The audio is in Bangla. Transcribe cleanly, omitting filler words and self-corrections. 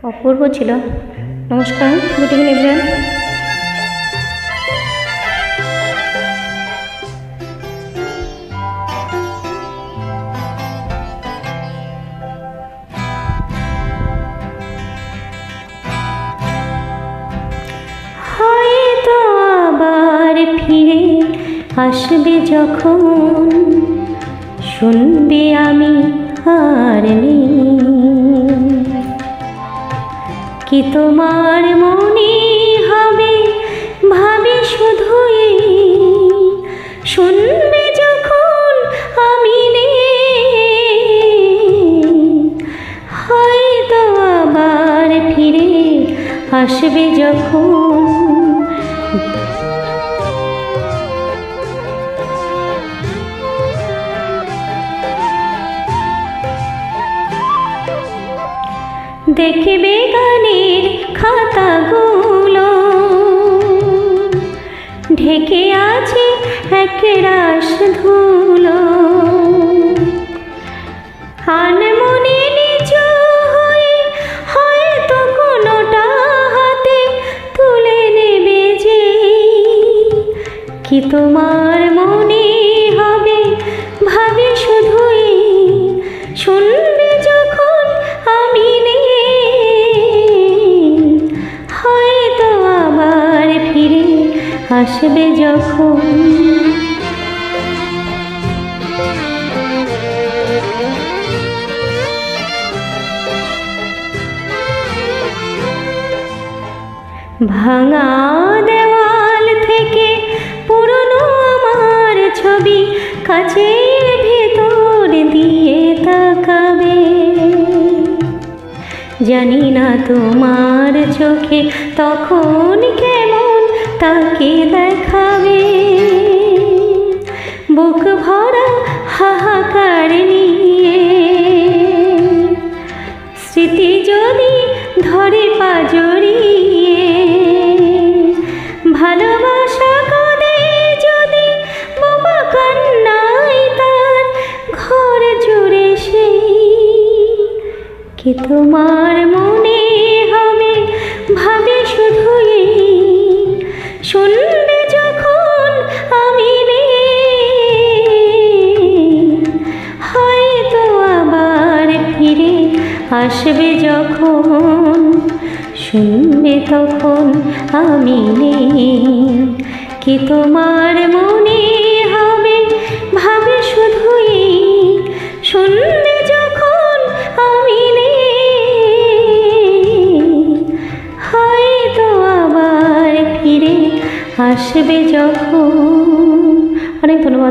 অপূর্ব ছিল। নমস্কার, গুড ইভিনিং এভরিওয়ান। হয়তো আবার ফিরে আসবে যখন, শুনবে আমি আর নেই, কি তোমার মনে হবে ভাবে শুধুই, শুনবে যখন আমি নেই। হয়তো আবার ফিরে আসবে যখন, দেখবে গানের খাতাগুলো ঢেকে আছে একরাশ ধুলো, আনমনে নিচু হয়ে হয়তো কোনোটা হাতে তুলে নেবে যে, কি তোমার মনে হবে ভাবে শুধুই, শুনবে যখন আমি নেই। হয়তো আবার ফিরে আসবে যখন, ভাঙা দেওয়াল থেকে পুরনো আমার ছবি কাচের ভেতর দিয়ে তাকাবে, জানি না তোমার চোখে তখন কেমন তাকে দেখাবে। বুক ভরা হাহাকার নিয়ে স্মৃতি যদি ধরে পাজড়িয়ে, ভালোবাসা কাঁদে যদি বোমা কান্নাই তার ঘর জুড়ে সেই, কি তোমার মনে হবে ভাবে শুধুই, শুনবে যখন আমি নেই। হয়তো আবার ফিরে আসবে যখন, শুনবে তখন আমি নেই, কি তোমার মনে হবে ভাবে শুধুই, শুনবে যখন আমি নেই। হয়তো আবার ফিরে আসবে যখন। অনেক ধন্যবাদ।